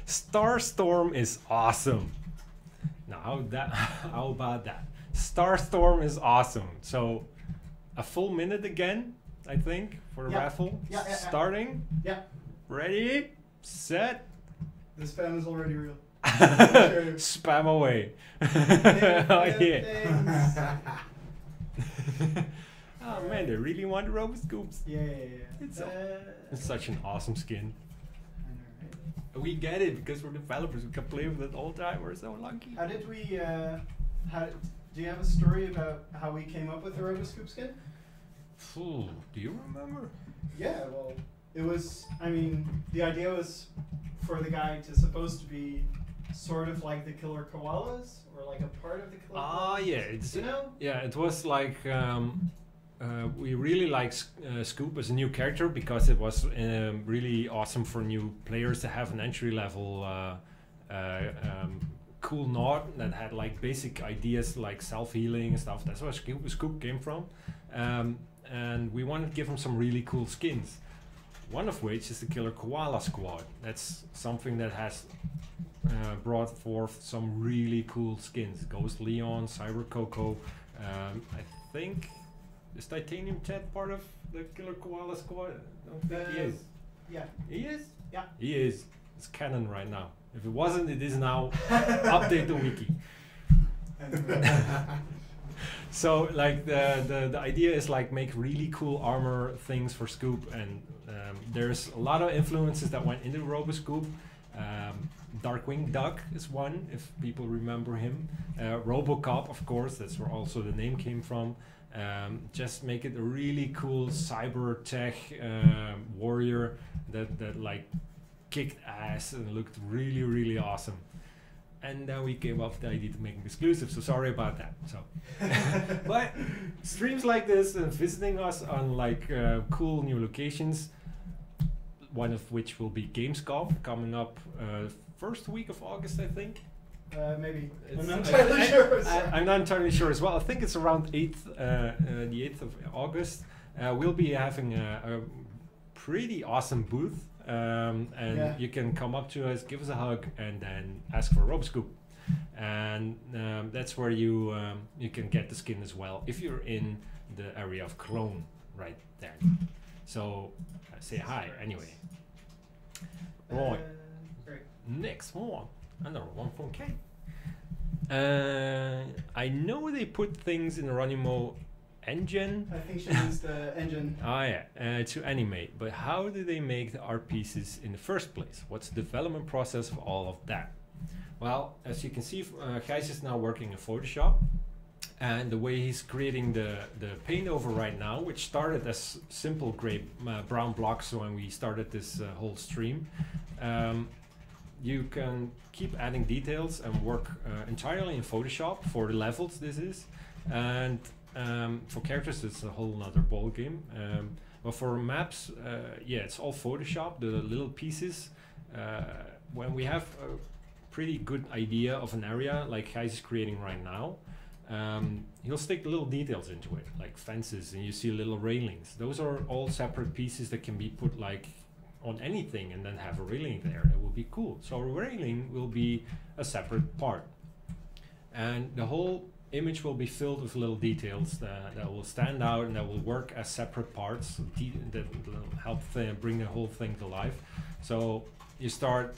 Starstorm is awesome. Now, how about that? Starstorm is awesome. So, a full minute again, I think, for the raffle. Yeah. Starting. Yeah. Ready, set. The spam is already real. Spam away. Oh, yeah. Oh man, they really want the Roboscoops. Yeah. It's such an awesome skin. I know, right? We get it because we're developers. We can play with it all the time. We're so lucky. How did we? Do you have a story about how we came up with the Roboscoop skin? Phew, do you remember? Yeah, well, it was. I mean, the idea was for the guy to supposed to be sort of like the killer koalas, or like a part of the killer. Ah, koalas. yeah, it's You know? yeah. It was like we really like Scoop as a new character because it was really awesome for new players to have an entry level cool knot that had like basic ideas like self-healing and stuff. That's where Scoop came from, and we wanted to give him some really cool skins. One of which is the Killer Koala Squad. That's something that has brought forth some really cool skins. Ghost Leon, Cyber Coco. I think is Titanium Ted part of the Killer Koala Squad? I don't think he is. Yeah. He is? Yeah. He is. It's canon right now. If it wasn't, it is now. Update the wiki. So like the idea is like make really cool armor things for Scoop, and there's a lot of influences that went into Roboscoop. Darkwing Duck is one, if people remember him. Robocop, of course, that's where also the name came from. Just make it a really cool cyber tech warrior that like kicked ass and looked really awesome. And then we came up with the idea to make it exclusive, so sorry about that. So, but streams like this and visiting us on like cool new locations, one of which will be Gamescom coming up first week of August, I think. Maybe. It's- I'm not entirely sure. I'm not entirely sure as well. I think it's around the 8th of August. We'll be having a pretty awesome booth. And Yeah. you can come up to us, give us a hug, and then ask for a Roboscoop. And that's where you can get the skin as well if you're in the area of Cologne right there. So say hi anyway. Right. Great. Next one, another one from Kate. I know they put things in the Ronimo engine. I think she used the engine. Ah yeah, to animate. But how do they make the art pieces in the first place? What's the development process of all of that? Well, as you can see, Gijs is now working in Photoshop. And the way he's creating the paint over right now, which started as simple gray brown blocks when we started this whole stream, you can keep adding details and work entirely in Photoshop for the levels. This is, and for characters it's a whole nother ball game. But for maps, yeah, it's all Photoshop. The little pieces. When we have a pretty good idea of an area like Gijs is creating right now, he'll stick little details into it, like fences, and you see little railings. Those are all separate pieces that can be put like on anything and then have a railing there. It will be cool. So a railing will be a separate part. And the whole image will be filled with little details that will stand out and that will work as separate parts that will help bring the whole thing to life. So you start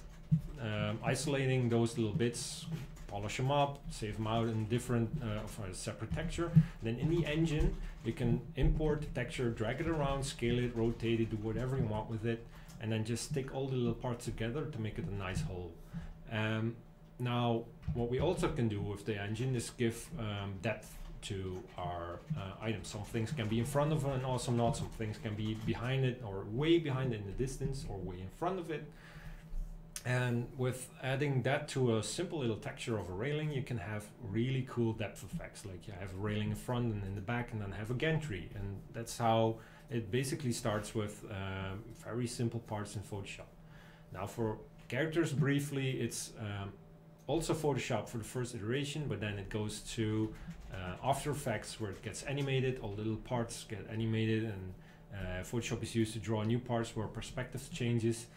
isolating those little bits, polish them up, save them out in different of a separate texture. Then in the engine, you can import the texture, drag it around, scale it, rotate it, do whatever you want with it, and then just stick all the little parts together to make it a nice whole. Now, what we also can do with the engine is give depth to our items. Some things can be in front of an awesome knot, some things can be behind it, or way behind it in the distance, or way in front of it. And with adding that to a simple little texture of a railing, you can have really cool depth effects. Like you have a railing in front and in the back, and then have a gantry. And that's how it basically starts with very simple parts in Photoshop. Now for characters, briefly, it's also Photoshop for the first iteration, but then it goes to After Effects where it gets animated, all the little parts get animated, and Photoshop is used to draw new parts where perspective changes.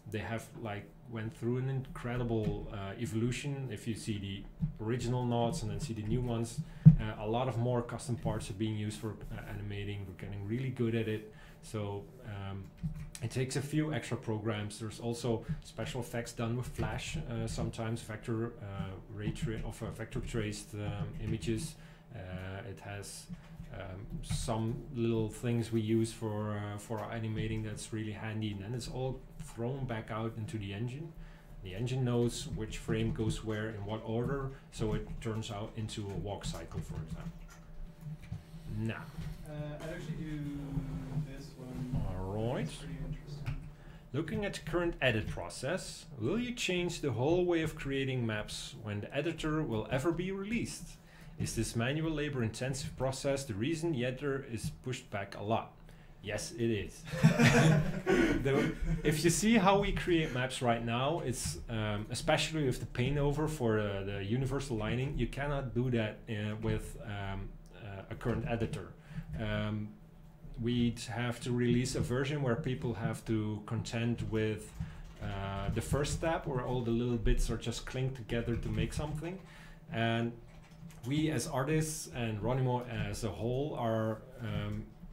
They have like went through an incredible evolution. If you see the original knots and then see the new ones, a lot of more custom parts are being used for animating. We're getting really good at it. So it takes a few extra programs. There's also special effects done with Flash, sometimes vector vector traced images. It has some little things we use for our animating that's really handy, and then it's all thrown back out into the engine. The engine knows which frame goes where in what order, so it turns out into a walk cycle, for example. Now, I'd actually do this one. alright. It's pretty interesting. Looking at the current edit process, will you change the whole way of creating maps when the editor will ever be released? Is this manual labor intensive process the reason the editor is pushed back a lot? Yes, it is. If you see how we create maps right now, it's especially with the paint over for the universal lining, you cannot do that with a current editor. We'd have to release a version where people have to contend with the first step where all the little bits are just clinked together to make something. And we as artists and Ronimo as a whole are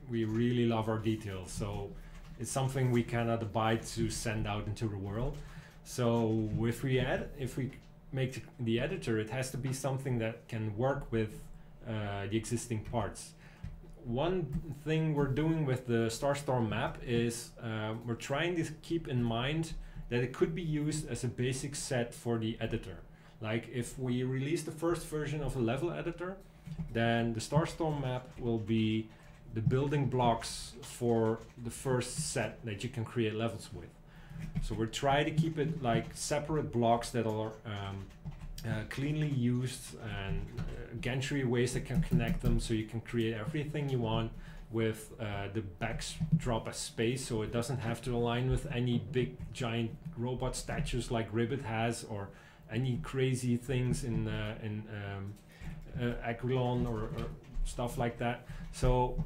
we really love our details, so it's something we cannot abide to send out into the world. So if we make the editor, it has to be something that can work with the existing parts. One thing we're doing with the Starstorm map is we're trying to keep in mind that it could be used as a basic set for the editor. Like if we release the first version of a level editor, then the Starstorm map will be the building blocks for the first set that you can create levels with. So we're trying to keep it like separate blocks that are cleanly used and gantry ways that can connect them, so you can create everything you want with the backdrop as space, so it doesn't have to align with any big giant robot statues like Ribbit has, or any crazy things in Aquilon or stuff like that. So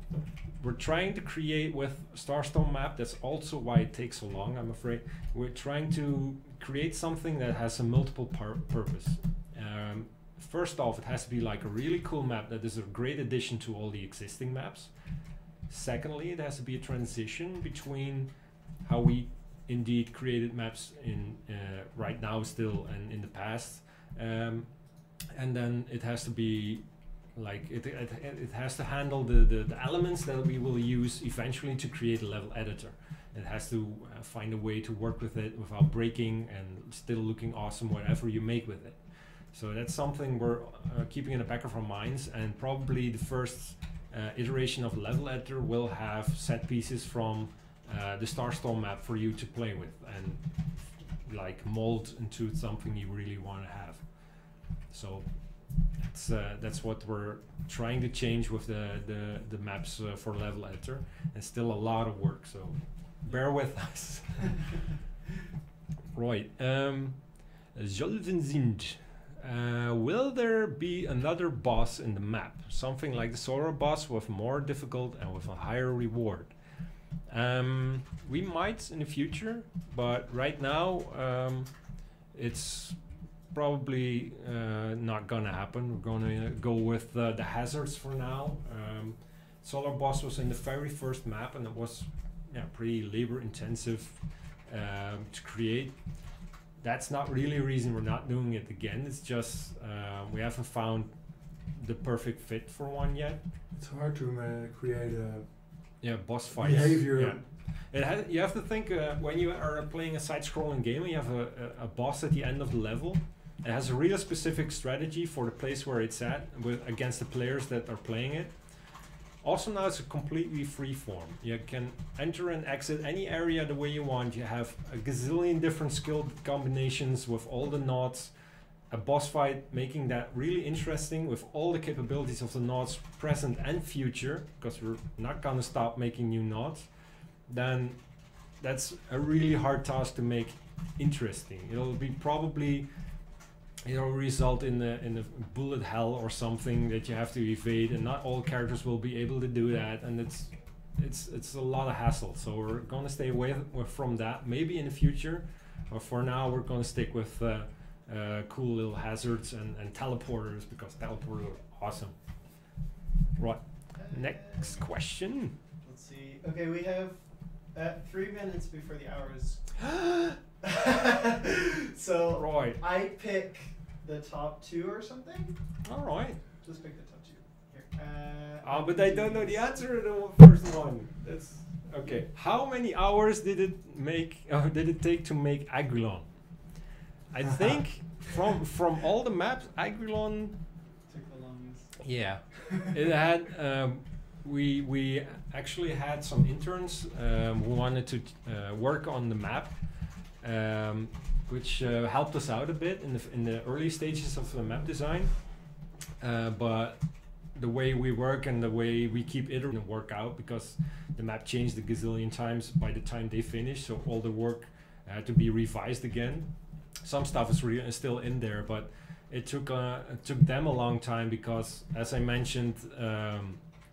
we're trying to create with Starstorm map, that's also why it takes so long, I'm afraid. We're trying to create something that has a multiple purpose. First off, it has to be like a really cool map that is a great addition to all the existing maps. Secondly, it has to be a transition between how we indeed created maps in right now still and in the past. And then it has to be like it has to handle the elements that we will use eventually to create a level editor. It has to find a way to work with it without breaking and still looking awesome whatever you make with it. So that's something we're keeping in the back of our minds, and probably the first iteration of level editor will have set pieces from the Starstorm map for you to play with and like mold into something you really want to have. So that's what we're trying to change with the maps for level editor. It's still a lot of work, so bear with us. Right. Zolvenzind. Will there be another boss in the map? Something like the solar boss with more difficult and with a higher reward? We might in the future, but right now it's probably not gonna happen. We're gonna go with the hazards for now. Solar boss was in the very first map, and it was pretty labor intensive to create. That's not really a reason we're not doing it again. It's just we haven't found the perfect fit for one yet. It's hard to create a boss fights. behavior. Yeah. You have to think when you are playing a side-scrolling game and you have a boss at the end of the level. It has a real specific strategy for the place where it's at against the players that are playing it. Also now it's a completely free form. You can enter and exit any area the way you want. You have a gazillion different skill combinations with all the nods. A boss fight making that really interesting with all the capabilities of the nods present and future, because we're not gonna stop making new nods. Then that's a really hard task to make interesting. It'll result in a bullet hell or something that you have to evade, and not all characters will be able to do that, and it's a lot of hassle. So we're gonna stay away from that. Maybe in the future, but for now we're gonna stick with cool little hazards and teleporters, because teleporters are awesome. Right. Next question. Let's see. Okay, we have 3 minutes before the hour is. So right. I pick the top 2 or something. All right. Just pick the top 2. Here. Oh, but I don't know the answer to the first one. That's okay. How many hours did it make? Did it take to make Aguilon? I think from all the maps, Aguilon. Took the longest. Yeah, it had. We actually had some interns who wanted to work on the map, which helped us out a bit in the early stages of the map design. But the way we work and the way we keep it didn't work out because the map changed a gazillion times by the time they finished. So all the work had to be revised again. Some stuff is still in there, but it took them a long time because, as I mentioned,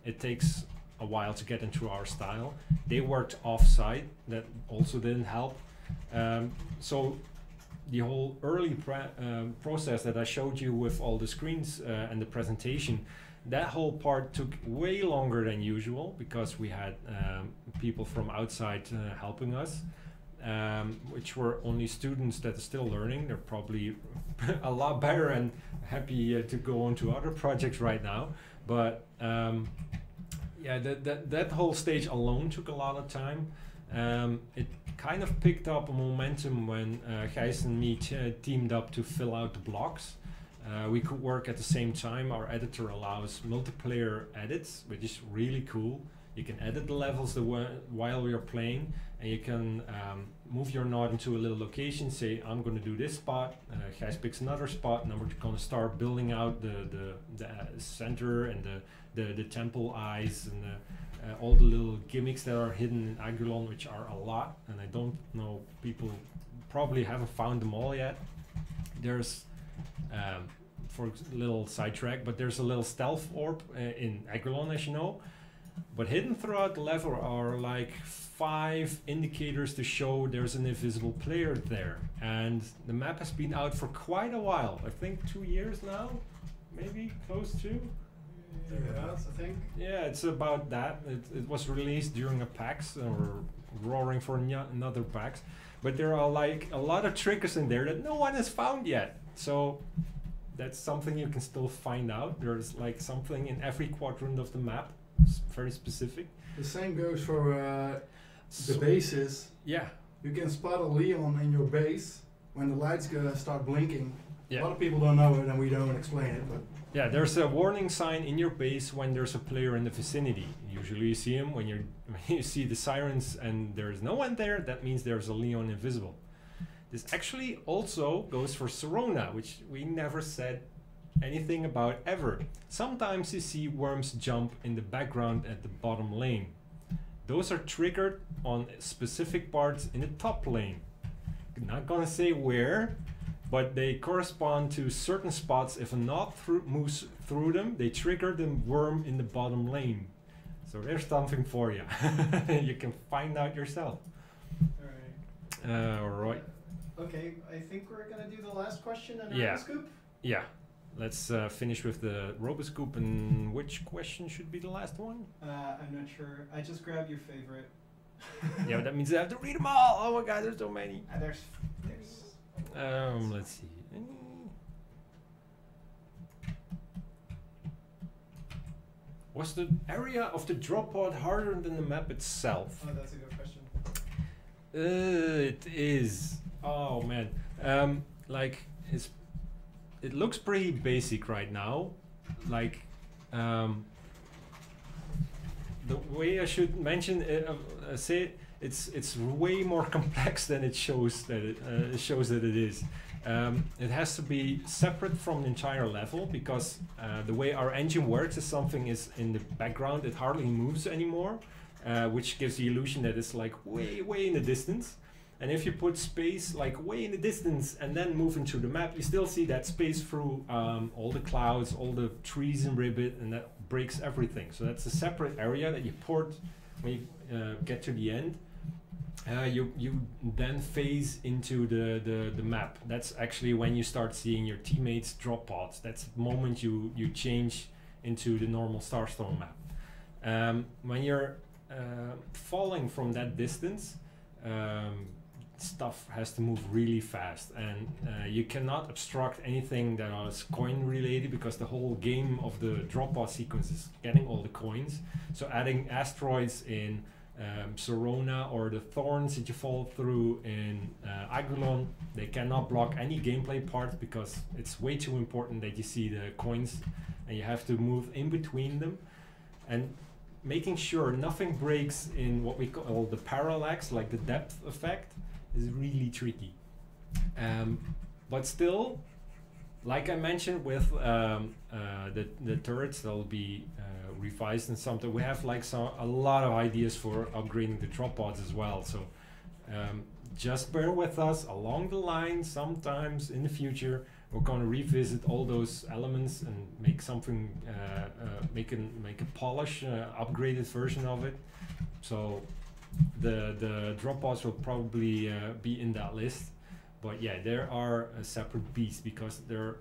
it takes a while to get into our style. They worked off-site, that also didn't help. So the whole early process that I showed you with all the screens and the presentation, that whole part took way longer than usual because we had people from outside helping us, which were only students that are still learning. They're probably a lot better and happy to go on to other projects right now. But yeah, that whole stage alone took a lot of time. It kind of picked up a momentum when Gijs and me teamed up to fill out the blocks. We could work at the same time. Our editor allows multiplayer edits, which is really cool. You can edit the levels while we are playing, and you can move your node into a little location, say, I'm going to do this spot, Gijs picks another spot, and then we're going to start building out the center and the temple eyes and all the little gimmicks that are hidden in Aguilon, which are a lot, and I don't know, people probably haven't found them all yet. There's for a little sidetrack, but there's a little stealth orb in Aguilon, as you know. But hidden throughout the level are like 5 indicators to show there's an invisible player there. And the map has been out for quite a while. I think 2 years now, maybe close to. Thereabouts, I think. Yeah, it's about that. It was released during a PAX, or roaring for another PAX. But there are like a lot of triggers in there that no one has found yet. So that's something you can still find out. There's like something in every quadrant of the map. It's very specific. The same goes for the bases. Yeah. You can spot a Leon in your base when the lights start blinking. Yeah. A lot of people don't know it and we don't explain it, but yeah, there's a warning sign in your base when there's a player in the vicinity. Usually you see him when you see the sirens and there's no one there. That means there's a Leon invisible. This actually also goes for Serona, which we never said anything about ever. Sometimes you see worms jump in the background at the bottom lane. Those are triggered on specific parts in the top lane. I'm not gonna say where, but they correspond to certain spots. If a node moves through them, they trigger the worm in the bottom lane. So there's something for you. You can find out yourself. Alright. Okay, I think we're gonna do the last question and Yeah. scoop. Yeah. Let's finish with the Roboscoop, and which question should be the last one? I'm not sure. I just grabbed your favorite. Yeah, but that means I have to read them all. Oh my god, there's so many. There's. Let's see. Was the area of the drop pod harder than the map itself? Oh, that's a good question. It is. Oh man. Like it looks pretty basic right now. Like the way I should mention it, say it's way more complex than it shows that it is. It has to be separate from the entire level because the way our engine works is something is in the background. It hardly moves anymore, which gives the illusion that it's like way in the distance. And if you put space like way in the distance and then move into the map, you still see that space through all the clouds, all the trees and ribbit, and that breaks everything. So that's a separate area that you port when you get to the end. You then phase into the map. That's actually when you start seeing your teammates drop pods. That's the moment you change into the normal Starstorm map. When you're falling from that distance, stuff has to move really fast, and you cannot obstruct anything that is coin related, because the whole game of the drop pod sequence is getting all the coins. So adding asteroids in Sorona, or the thorns that you fall through in Agulon, they cannot block any gameplay part, because it's way too important that you see the coins and you have to move in between them. And making sure nothing breaks in what we call the parallax, like the depth effect, is really tricky. But still, like I mentioned with the turrets, they'll be revised and something. We have like a lot of ideas for upgrading the drop pods as well. So just bear with us along the line. Sometimes in the future, we're going to revisit all those elements and make something, make a polished, upgraded version of it. So the drop pods will probably be in that list. But yeah, there are a separate beast, because they're,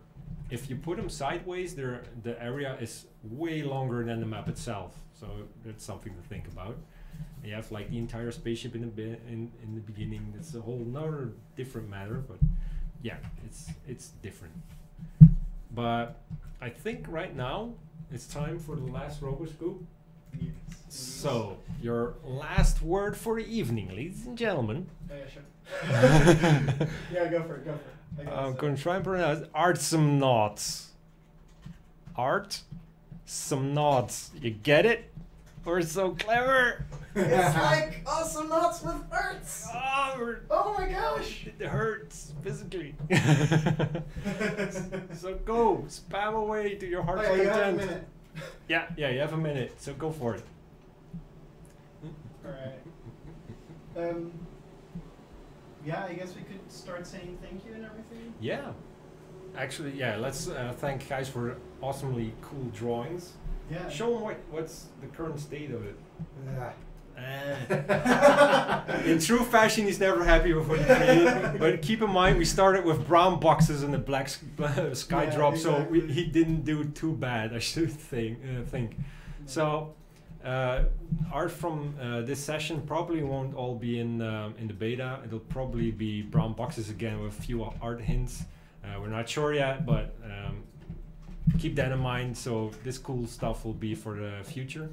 if you put them sideways, the area is way longer than the map itself. So that's something to think about. And you have like the entire spaceship in the beginning. That's a whole nother different matter. But yeah, it's different. But I think right now it's time for the last RoboScoop. Yes. So your last word for the evening, ladies and gentlemen. Yeah, sure. Yeah, go for it. I'm going to try and pronounce art some knots. Art some knots. You get it? We're so clever. It's like awesome knots with hurts. Oh my gosh. It hurts physically. So go spam away to your heart's content. You have a minute. Yeah, you have a minute. So go for it. All right. Yeah, I guess we could start saying thank you and everything. Yeah. Actually, yeah. Let's thank guys for awesomely cool drawings. Yeah. Show them what's the current state of it. Yeah. In true fashion, he's never happy with what he created. But keep in mind, we started with brown boxes and a black sky drop, exactly. so he didn't do too bad, I should think. So art from this session probably won't all be in the beta. It'll probably be brown boxes again with a few art hints. We're not sure yet, but keep that in mind. So this cool stuff will be for the future.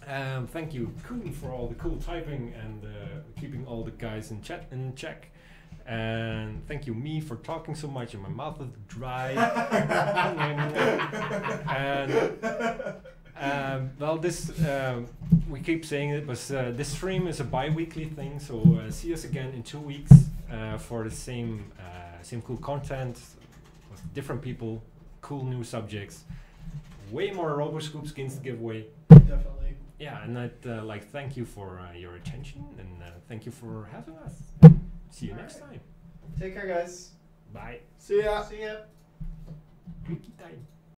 Thank you, Koen, for all the cool typing and keeping all the guys in chat in check. And thank you, me, for talking so much and my mouth is dry. And well, this we keep saying it, but this stream is a bi-weekly thing. So see us again in 2 weeks for the same cool content with different people, cool new subjects, way more RoboScoop skins to give away. Definitely. Yeah, and I'd thank you for your attention, and thank you for having us. See you next time. Take care, guys. Bye. See ya. See ya. Wiki time.